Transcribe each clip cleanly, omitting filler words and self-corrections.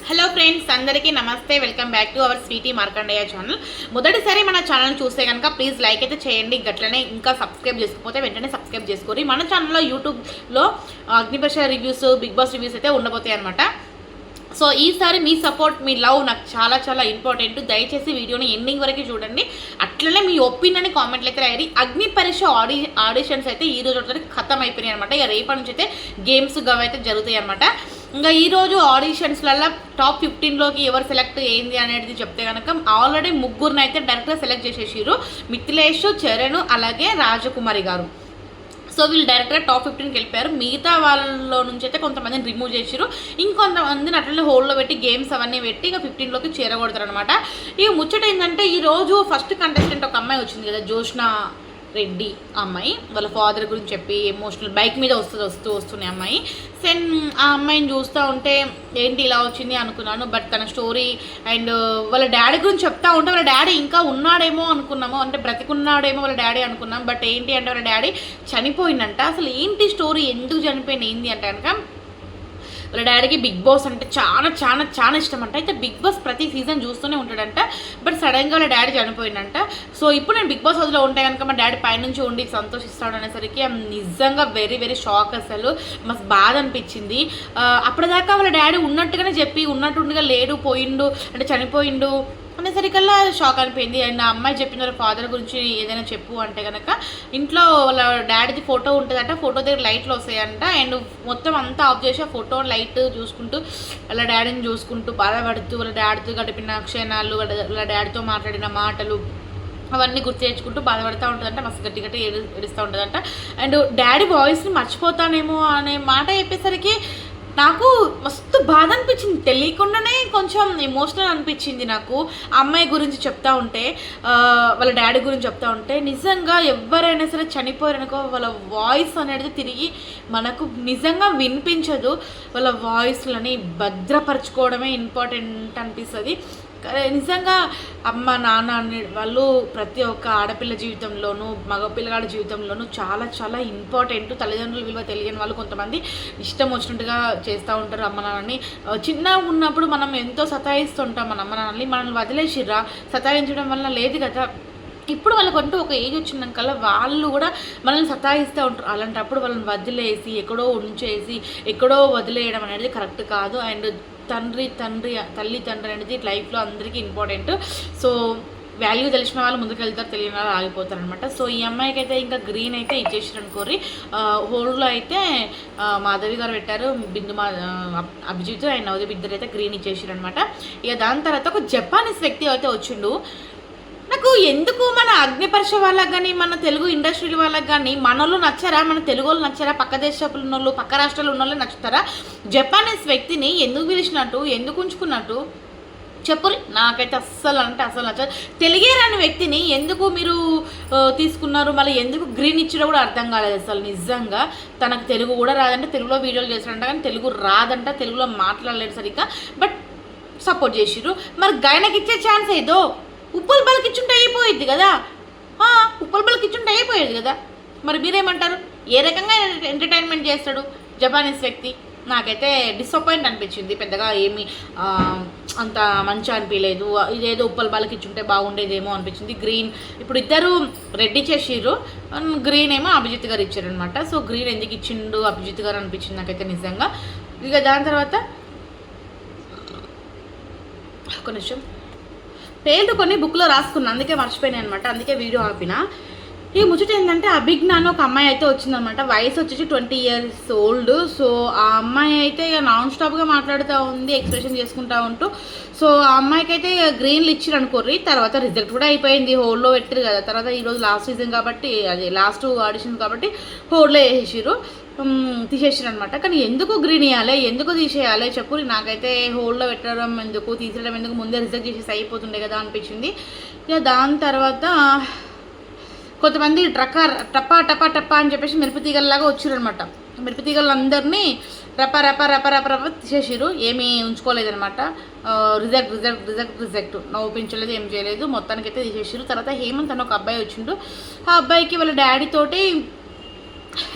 Hello friends, అందరికీ నమస్తే. Welcome back to our Sweety Markandeya channel. మొదటిసారి మన ఛానల్ చూస్తే కనుక ప్లీజ్ లైక్ అయితే చేయండి. గట్లనే ఇంకా సబ్స్క్రైబ్ చేసుకోకపోతే వెంటనే సబ్స్క్రైబ్ చేసుకోండి. మన ఛానల్లో యూట్యూబ్లో అగ్నిపరీక్ష రివ్యూస్, బిగ్ బాస్ రివ్యూస్ అయితే ఉండబోతాయి అనమాట. సో ఈసారి మీ సపోర్ట్, మీ లవ్ నాకు చాలా చాలా ఇంపార్టెంట్. దయచేసి వీడియోని ఎండింగ్ వరకు చూడండి. అట్లనే మీ ఒపీనియన్ కామెంట్లు అయితే రాయాలి. అగ్ని పరీక్ష ఆడిషన్స్ అయితే ఈ రోజు ఖతం అయిపోయినాయి అనమాట. ఇక రేపటి నుంచి అయితే గేమ్స్ గవ్ అయితే జరుగుతాయి అనమాట. ఇంకా ఈరోజు ఆడిషన్స్లలో టాప్ 15లోకి ఎవరు సెలెక్ట్ అయింది అనేది చెప్తే కనుక ఆల్రెడీ ముగ్గురిని అయితే డైరెక్ట్గా సెలెక్ట్ చేసేసారు. మిథిలేష్, చరణ్, అలాగే రాజకుమారి గారు. సో వీళ్ళు డైరెక్ట్గా టాప్ 15కి వెళ్ళిపోయారు. మిగతా వాళ్ళలో నుంచి అయితే కొంతమందిని రిమూవ్ చేసారు. ఇంకొంతమందిని అట్లనే హోల్డ్లో పెట్టి గేమ్స్ అవన్నీ పెట్టి ఇక 15లోకి చేరగొడతారు అనమాట. ఇక ముచ్చట ఏంటంటే ఈరోజు ఫస్ట్ కంటెస్టెంట్ ఒక అమ్మాయి వచ్చింది కదా, జోష్నా రెడ్డి అమ్మాయి. వాళ్ళ ఫాదర్ గురించి చెప్పి ఎమోషనల్ బైక్ మీద వస్తుంది అమ్మాయి. సెన్ ఆ అమ్మాయిని చూస్తూ ఉంటే ఏంటి ఇలా వచ్చింది అనుకున్నాను. బట్ తన స్టోరీ అండ్ వాళ్ళ డాడీ గురించి చెప్తా ఉంటే వాళ్ళ డాడీ ఇంకా ఉన్నాడేమో అనుకున్నాము, అంటే బ్రతికున్నాడేమో వాళ్ళ డాడీ అనుకున్నాం. బట్ ఏంటి అంటే వాళ్ళ డాడీ చనిపోయిందంట. అసలు ఏంటి స్టోరీ, ఎందుకు చనిపోయింది ఏంటి అంటే కనుక వాళ్ళ డాడీకి బిగ్ బాస్ అంటే చాలా చాలా చాలా ఇష్టం అంట. అయితే బిగ్ బాస్ ప్రతి సీజన్ చూస్తూనే ఉంటాడంట. బట్ సడన్గా వాళ్ళ డాడీ చనిపోయిందంట. సో ఇప్పుడు నేను బిగ్ బాస్ హౌస్లో ఉంటే కనుక మా డాడీ పైనుంచి ఉండి సంతోషిస్తాడు అనేసరికి నిజంగా వెరీ వెరీ షాక్. అసలు మస్తు బాధ అనిపించింది. అప్పటిదాకా వాళ్ళ డాడీ ఉన్నట్టుగానే చెప్పి ఉన్నట్టుండిగా లేడు, పోయిండు అంటే చనిపోయిండు అనేసరికల్లా షాక్ అనిపోయింది. అండ్ ఆ అమ్మాయి చెప్పిన వాళ్ళ ఫాదర్ గురించి ఏదైనా చెప్పు అంటే కనుక ఇంట్లో వాళ్ళ డాడీది ఫోటో ఉంటుందంట. ఫోటో దగ్గర లైట్లు వస్తాయంట. అండ్ మొత్తం అంతా ఆఫ్ చేసి ఆ ఫోటో లైట్ చూసుకుంటూ వాళ్ళ డాడీని చూసుకుంటూ బాధపడుతూ వాళ్ళ డాడీతో గడిపిన క్షణాలు, వాళ్ళ డాడీతో మాట్లాడిన మాటలు అవన్నీ గుర్తు తెచ్చుకుంటూ బాధపడుతూ ఉంటుందంట. మస్తు గట్టి గట్టి ఏడుస్తూ ఉంటుందంట. అండ్ డాడీ వాయిస్ని మర్చిపోతానేమో అనే మాట చెప్పేసరికి నాకు మస్తు బాధ అనిపించింది. తెలియకుండానే కొంచెం ఎమోషనల్ అనిపించింది నాకు. ఆ అమ్మాయి గురించి చెప్తా ఉంటే, వాళ్ళ డాడీ గురించి చెప్తా ఉంటే నిజంగా ఎవరైనా సరే చనిపోయారనుకో వాళ్ళ వాయిస్ అనేది తిరిగి మనకు నిజంగా వినిపించదు. వాళ్ళ వాయిస్లని భద్రపరచుకోవడమే ఇంపార్టెంట్ అనిపిస్తుంది. నిజంగా అమ్మ నాన్న అనే వాళ్ళు ప్రతి ఒక్క ఆడపిల్ల జీవితంలోనూ మగపిల్లగాడి జీవితంలోనూ చాలా చాలా ఇంపార్టెంట్. తల్లిదండ్రుల విలువ తెలియని వాళ్ళు కొంతమంది ఇష్టం వచ్చినట్టుగా చేస్తూ ఉంటారు అమ్మ నాన్నని. చిన్నగా ఉన్నప్పుడు మనం ఎంతో సతాయిస్తుంటాం మన అమ్మ నాన్నని. మనల్ని వదిలేసిర్రా, సతాయించడం వల్ల లేదు కదా. ఇప్పుడు వాళ్ళకంటూ ఒక ఏజ్ వచ్చినాకల్లా వాళ్ళు కూడా మనల్ని సతాయిస్తూ ఉంటారు. అలాంటప్పుడు వాళ్ళని వదిలేసి ఎక్కడో ఉంచేసి ఎక్కడో వదిలేయడం అనేది కరెక్ట్ కాదు. అండ్ తల్లి తండ్రి అనేది లైఫ్లో అందరికీ ఇంపార్టెంట్. సో వాల్యూ తెలిసిన వాళ్ళు ముందుకు వెళ్తారు, తెలియని వాళ్ళు ఆగిపోతారు అనమాట. సో ఈ అమ్మాయికి అయితే ఇంకా గ్రీన్ అయితే ఇచ్చేసారు అనుకోరి. హోల్డ్లో అయితే మాధవి గారు పెట్టారు, బిందు అభిజిత్ అండ్ నవదీప్ ఇద్దరు అయితే గ్రీన్ ఇచ్చేసారు అనమాట. ఇక దాని తర్వాత ఒక జపానీస్ వ్యక్తి అయితే వచ్చిండు. నాకు ఎందుకు మన అగ్నిపరీక్ష వాళ్ళకి కానీ మన తెలుగు ఇండస్ట్రీల వాళ్ళకి కానీ మనోళ్ళు నచ్చారా, మన తెలుగు వాళ్ళు నచ్చారా, పక్క దేశాలు ఉన్నోళ్ళు పక్క రాష్ట్రాలు ఉన్నోళ్ళు నచ్చుతారా? జపానీస్ వ్యక్తిని ఎందుకు పిలిచినట్టు, ఎందుకు ఉంచుకున్నట్టు చెప్పు. నాకైతే అస్సలు అంటే అస్సలు నచ్చదు. తెలుగే రాని వ్యక్తిని ఎందుకు మీరు తీసుకున్నారు, మళ్ళీ ఎందుకు గ్రీన్ ఇచ్చినా కూడా అర్థం కాలేదు అసలు. నిజంగా తనకు తెలుగు కూడా రాదంటే, తెలుగులో వీడియోలు చేస్తాడంట కానీ తెలుగు రాదంట, తెలుగులో మాట్లాడలేదు సరిగ్గా. బట్ సపోర్ట్ చేసిర్రు. మరి గాయనకి ఇచ్చే ఛాన్స్ ఏదో ఉప్పల్ బలకి ఇచ్చుంటే అయిపోయేది కదా. ఉప్పల్ బలకి ఇచ్చుంటే అయిపోయేది కదా. మరి మీరేమంటారు? ఏ రకంగా ఎంటర్టైన్మెంట్ చేస్తాడు జపానీస్ వ్యక్తి? నాకైతే డిసప్పాయింట్ అనిపించింది. పెద్దగా ఏమి అంత మంచి అనిపించలేదు. ఇదేదో ఉప్పల్ బాలకి ఇచ్చుంటే బాగుండేదేమో అనిపించింది. గ్రీన్ ఇప్పుడు ఇద్దరు రెడ్డి చేసిర్రు, గ్రీన్ ఏమో అభిజిత్ గారు ఇచ్చారనమాట. సో గ్రీన్ ఎందుకు ఇచ్చిండు అభిజిత్ గారు అనిపించింది నాకైతే నిజంగా. ఇక దాని తర్వాత ఒక నిమిషం పేర్లు కొన్ని బుక్లో రాసుకున్నాను, అందుకే మర్చిపోయినాయి అనమాట. అందుకే వీడియో ఆపిన. ఈ ముచ్చట ఏంటంటే అభిజ్ఞ అని ఒక అమ్మాయి అయితే వచ్చిందనమాట. వయసు వచ్చేసి 20 years ఓల్డ్. సో ఆ అమ్మాయి అయితే ఇక నాన్ స్టాప్గా మాట్లాడుతూ ఉంది, ఎక్స్ప్రెషన్ చేసుకుంటూ ఉంటూ. సో ఆ అమ్మాయికి అయితే గ్రీన్లు ఇచ్చిరు అనుకోర్రి. తర్వాత రిజల్ట్ కూడా అయిపోయింది, హోల్డ్లో పెట్టారు కదా. తర్వాత ఈరోజు లాస్ట్ సీజన్ కాబట్టి, అది లాస్ట్ ఆడిషన్ కాబట్టి హోల్డ్లో వేసేసారు, తీసేసారు అనమాట. కానీ ఎందుకు గ్రీన్ ఇవ్వాలి, ఎందుకు తీసేయాలి చెప్పు. నాకైతే హోల్డ్లో పెట్టడం ఎందుకు, తీసేయడం ఎందుకు, ముందే రిజల్ట్ చేసేసి అయిపోతుండే కదా అనిపించింది. ఇక దాని తర్వాత కొంతమంది టపా టపా టపా అని చెప్పేసి మిరపతీగల్లాగా వచ్చారు అనమాట. మిరపతీగలందరినీ రప రప రప రప రప తీసేసారు, ఏమీ ఉంచుకోలేదనమాట. రిజెక్ట్ నవ్వుపించలేదు, ఏం చేయలేదు, మొత్తానికైతే తీసేసారు. తర్వాత హేమంత్ అని ఒక అబ్బాయి వచ్చిండు. ఆ అబ్బాయికి వాళ్ళ డాడీతోటి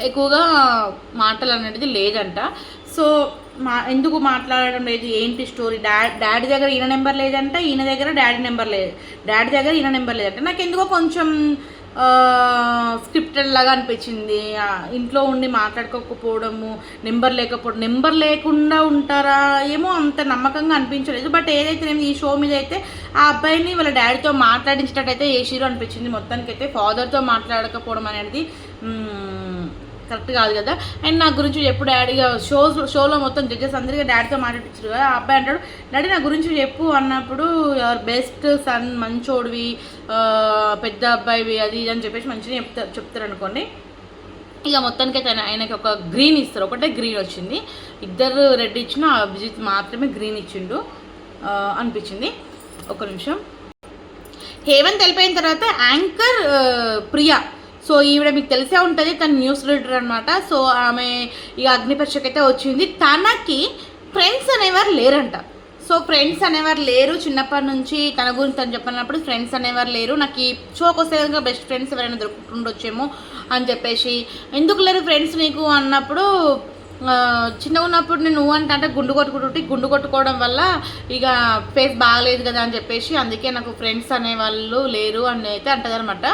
ఎక్కువగా మాటలు అనేది లేదంట. సో ఎందుకు మాట్లాడడం లేదు, ఏంటి స్టోరీ, డాడీ దగ్గర ఈయన నెంబర్ లేదంటే, ఈయన దగ్గర డాడీ నెంబర్ లేదు, డాడీ దగ్గర ఈయన నెంబర్ లేదంటే నాకు ఎందుకో కొంచెం స్క్రిప్టెడ్ లాగా అనిపించింది. ఇంట్లో ఉండి మాట్లాడుకోకపోవడము, నెంబర్ లేకుండా ఉంటారా ఏమో అంత నమ్మకంగా అనిపించలేదు. బట్ ఏదైతే నేను ఈ షో మీద అయితే ఆ అబ్బాయిని వాళ్ళ డాడీతో మాట్లాడించేటట్టయితే చేసిరు అనిపించింది. మొత్తానికైతే ఫాదర్తో మాట్లాడకపోవడం అనేది కరెక్ట్ కాదు కదా. అండ్ నా గురించి చెప్పు డాడీగా షోలో మొత్తం జడ్జెస్ అందరికీ డాడీతో మాట్లాడించారు కదా. ఆ అబ్బాయి అంటాడు, డాడీ నా గురించి చెప్పు అన్నప్పుడు యువర్ బెస్ట్ సన్, మంచోడివి, పెద్ద అబ్బాయివి, అది ఇది అని చెప్పేసి మంచిగా చెప్తారు అనుకోండి. ఇక మొత్తానికైతే ఆయనకి ఒక గ్రీన్ ఇస్తారు, ఒకటే గ్రీన్ వచ్చింది. ఇద్దరు రెడ్ ఇచ్చిన, అభిజిత్ మాత్రమే గ్రీన్ ఇచ్చిండు అనిపించింది. ఒక నిమిషం. హేవంత్ వెళ్ళిపోయిన తర్వాత యాంకర్ ప్రియా, సో ఈవిడ మీకు తెలిసే ఉంటుంది, తను న్యూస్ రీడర్ అనమాట. సో ఆమె ఇక అగ్నిపరీక్షకి అయితే వచ్చింది. తనకి ఫ్రెండ్స్ అనేవారు లేరంట. సో ఫ్రెండ్స్ అనేవారు లేరు, చిన్నప్పటి నుంచి తన గురించి తను చెప్పినప్పుడు ఫ్రెండ్స్ అనేవారు లేరు, నాకు ఈ షోకి వస్తే కనుక బెస్ట్ ఫ్రెండ్స్ ఎవరైనా దొరుకుతుండొచ్చేమో అని చెప్పేసి. ఎందుకు లేరు ఫ్రెండ్స్ నీకు అన్నప్పుడు, చిన్నగా ఉన్నప్పుడు నేను అంటే గుండు కొట్టుకోవడం వల్ల ఇక ఫేస్ బాగాలేదు కదా అని చెప్పేసి, అందుకే నాకు ఫ్రెండ్స్ అనేవాళ్ళు లేరు అని అయితే అంటదనమాట.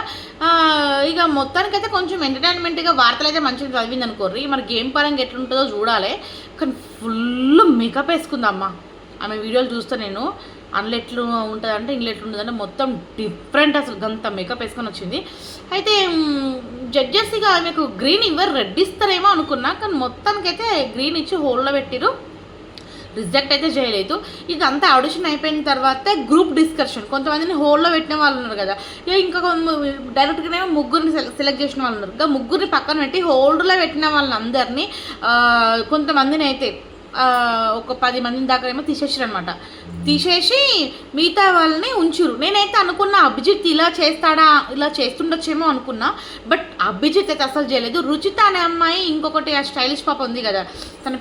ఇక మొత్తానికైతే కొంచెం ఎంటర్టైన్మెంట్గా వార్తలు అయితే మంచిగా చదివింది అనుకోర్రి. మరి గేమ్ పరంగా ఎట్లుంటుందో చూడాలి. కానీ ఫుల్ మేకప్ వేసుకుందమ్మా ఆమె వీడియోలు చూస్తే. నేను అందులో ఎట్లు ఉంటుందంటే ఇంట్లో ఎట్లు ఉంటుందంటే మొత్తం డిఫరెంట్, అసలు గంత మేకప్ వేసుకొని వచ్చింది. అయితే జడ్జెస్ ఇక ఆమెకు గ్రీన్ ఇవ్వరు, రెడ్ ఇస్తారేమో అనుకున్నా, కానీ మొత్తానికైతే గ్రీన్ ఇచ్చి హోల్డ్లో పెట్టిరు, రిజెక్ట్ అయితే చేయలేదు. ఇదంతా ఆడిషన్ అయిపోయిన తర్వాత గ్రూప్ డిస్కషన్, కొంతమందిని హోల్డ్లో పెట్టిన వాళ్ళు ఉన్నారు కదా, ఇంకా డైరెక్ట్గానే ముగ్గురిని సెలెక్ట్ చేసిన వాళ్ళు ఉన్నారు కదా, ముగ్గురిని పక్కన పెట్టి హోల్డ్లో పెట్టిన వాళ్ళందరినీ కొంతమందిని అయితే ఒక 10 మందిని దాకా ఏమో తీసేసారు అనమాట. తీసేసి మిగతా వాళ్ళని ఉంచురు. నేనైతే అనుకున్నా అభిజిత్ ఇలా చేస్తుండొచ్చేమో అనుకున్నా, బట్ అభిజిత్ అయితే అసలు చేయలేదు. రుచిత అనే అమ్మాయి, ఇంకొకటి ఆ స్టైలిష్ పాప ఉంది కదా, తన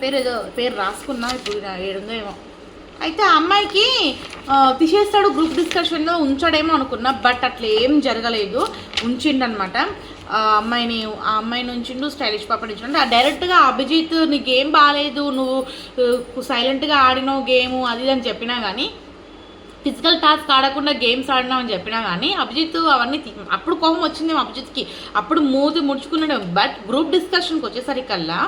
పేరు రాసుకున్నా, ఇప్పుడు ఏడుందో ఏమో. అయితే ఆ అమ్మాయికి తీసేస్తాడు, గ్రూప్ డిస్కషన్లో ఉంచాడేమో అనుకున్నా, బట్ అట్లా ఏం జరగలేదు, ఉంచిండనమాట. ఆ అమ్మాయిని ఉంచిండు, స్టైలిష్ పాపని ఉంచిండు. డైరెక్ట్గా అభిజిత్ నీ గేమ్ బాగాలేదు, నువ్వు సైలెంట్గా ఆడినావు గేము అది అని చెప్పినా కానీ, ఫిజికల్ టాస్క్ ఆడకుండా గేమ్స్ ఆడినామని చెప్పినా కానీ అభిజిత్ అవన్నీ అప్పుడు కోపం వచ్చిందేమో అభిజిత్కి, అప్పుడు మూతి ముడుచుకున్నాడు. బట్ గ్రూప్ డిస్కషన్కి వచ్చేసరికల్లా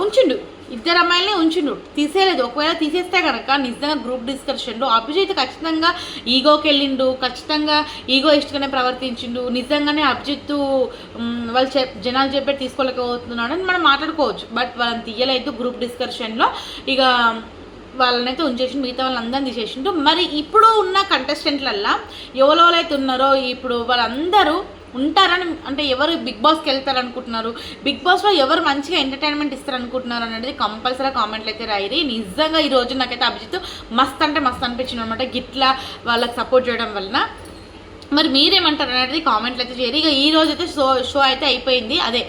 ఉంచిండు, ఇద్దరు అమ్మాయిల్ని ఉంచిండు, తీసేయలేదు. ఒకవేళ తీసేస్తే కనుక నిజంగా గ్రూప్ డిస్కషన్లో అభిజిత్ ఖచ్చితంగా ఈగోకి వెళ్ళిండు, ఖచ్చితంగా ఈగో ఇష్టగానే ప్రవర్తించిండు, నిజంగానే అభిజిత్ వాళ్ళు జనాలు చెప్పేది తీసుకోలేకపోతున్నాడు అని మనం మాట్లాడుకోవచ్చు. బట్ వాళ్ళని తీయలేదు గ్రూప్ డిస్కషన్లో. ఇక వాళ్ళనైతే ఉంచేసి మిగతా వాళ్ళందరినీ తీసేసిండు. మరి ఇప్పుడు ఉన్న కంటెస్టెంట్లల్లా ఎవరైతే ఉన్నారో ఇప్పుడు వాళ్ళందరూ ఉంటారని, అంటే ఎవరు బిగ్ బాస్కి వెళ్తారు అనుకుంటున్నారు, బిగ్ బాస్లో ఎవరు మంచిగా ఎంటర్టైన్మెంట్ ఇస్తారు అనుకుంటున్నారు అనేది కంపల్సరీ కామెంట్లు అయితే రాయిరి. నిజంగా ఈ రోజు నాకైతే అభిజిత్ మస్త్ అంటే మస్త్ అనిపించింది అనమాట, గిట్లా వాళ్ళకి సపోర్ట్ చేయడం వలన. మరి మీరేమంటారు అనేది కామెంట్లు అయితే చేయరు. ఇక ఈ రోజు అయితే షో అయితే అయిపోయింది, అదే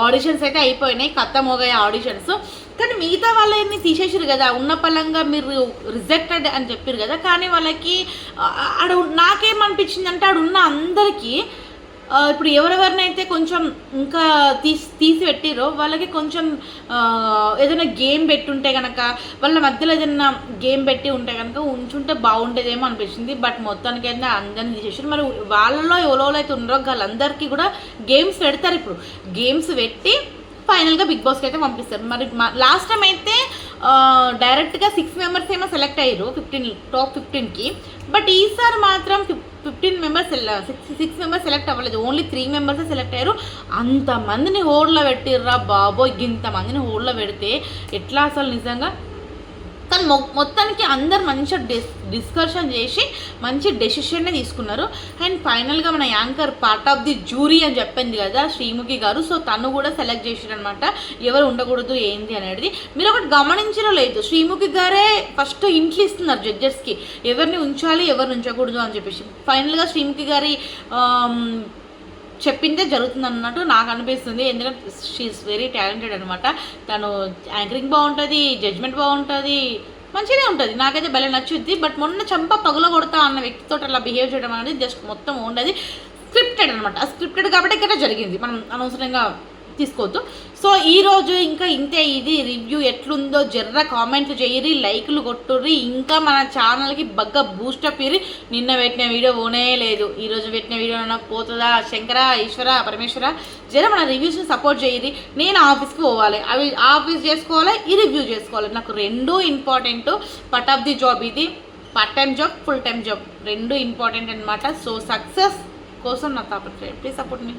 ఆడిషన్స్ అయితే అయిపోయినాయి, కత్తమోగాయి ఆడిషన్స్. కానీ మిగతా వాళ్ళని తీసేసారు కదా, ఉన్న పలంగా మీరు రిజెక్టెడ్ అని చెప్పారు కదా, కానీ వాళ్ళకి నాకేమనిపించింది అంటే ఆడున్న అందరికీ ఇప్పుడు ఎవరెవరినైతే కొంచెం ఇంకా తీసి పెట్టిరో వాళ్ళకి కొంచెం ఏదైనా గేమ్ పెట్టుంటే కనుక, వాళ్ళ మధ్యలో ఏదైనా గేమ్ పెట్టి ఉంటే కనుక ఉంచుంటే బాగుండేదేమో అనిపించింది. బట్ మొత్తానికి అయితే అందరినీ తీసేసారు. మరి వాళ్ళలో ఎవరైతే ఉన్నారో వాళ్ళందరికీ కూడా గేమ్స్ పెడతారు. ఇప్పుడు గేమ్స్ పెట్టి ఫైనల్గా బిగ్ బాస్కి అయితే పంపిస్తారు. మరి లాస్ట్ టైం అయితే డైరెక్ట్గా 6 మెంబర్స్ ఏమో సెలెక్ట్ అయ్యారు టాప్ 15కి. బట్ ఈసారి మాత్రం 6 మెంబర్స్ సెలెక్ట్ అవ్వలేదు, ఓన్లీ 3 మెంబర్సే సెలెక్ట్ అయ్యారు. అంతమందిని హోల్డ్లో పెట్టిర్రా బాబోయ్, ఇంతమందిని హోల్డ్లో పెడితే ఎట్లా అసలు నిజంగా. కానీ మొత్తానికి అందరు మంచిగా డిస్కషన్ చేసి మంచి డెసిషన్నే తీసుకున్నారు. అండ్ ఫైనల్గా మన anchor part of the jury అని చెప్పింది కదా శ్రీముఖి గారు, సో తను కూడా సెలెక్ట్ చేసిరనమాట ఎవరు ఉండకూడదు ఏంది అనేది. మీరు ఒకటి గమనించడం లేదు, శ్రీముఖి గారే ఫస్ట్ ఇంట్లో ఇస్తున్నారు జడ్జెస్కి ఎవరిని ఉంచాలి ఎవరిని ఉంచకూడదు అని చెప్పేసి. ఫైనల్గా శ్రీముఖి గారి చెప్పిందే జరుగుతుంది అన్నట్టు నాకు అనిపిస్తుంది. ఎందుకంటే షీఈస్ వెరీ టాలెంటెడ్ అనమాట, తను యాంకరింగ్ బాగుంటుంది, జడ్జ్మెంట్ బాగుంటుంది, మంచిగానే ఉంటుంది, నాకైతే భలే నచ్చుద్ది. బట్ మొన్న చంప పగుల కొడతా అన్న వ్యక్తితో అలా బిహేవ్ చేయడం అనేది జస్ట్ మొత్తం ఉండదు, స్క్రిప్టెడ్ అనమాట. ఆ స్క్రిప్టెడ్ కాబట్టి ఇక్కడ జరిగింది, మనం అనవసరంగా తీసుకోవద్దు. సో ఈరోజు ఇంకా ఇంతే, ఇది రివ్యూ ఎట్లుందో జర్ర కామెంట్లు చేయరి, లైక్లు కొట్టుర్రి, ఇంకా మన ఛానల్కి బగ్గ బూస్టప్ ఇరి. నిన్న పెట్టిన వీడియో పోనే లేదు, ఈరోజు పెట్టిన వీడియో నాకు పోతుందా? శంకర ఈశ్వర పరమేశ్వర జర మన రివ్యూస్ని సపోర్ట్ చేయరి. నేను ఆఫీస్కి పోవాలి, అవి ఆఫీస్ చేసుకోవాలి, ఈ రివ్యూ చేసుకోవాలి. నాకు రెండూ important. Part of the job ఇది, part time job, full time job, రెండు ఇంపార్టెంట్ అనమాట. సో సక్సెస్ కోసం నా తాపత్రయం. Please support me.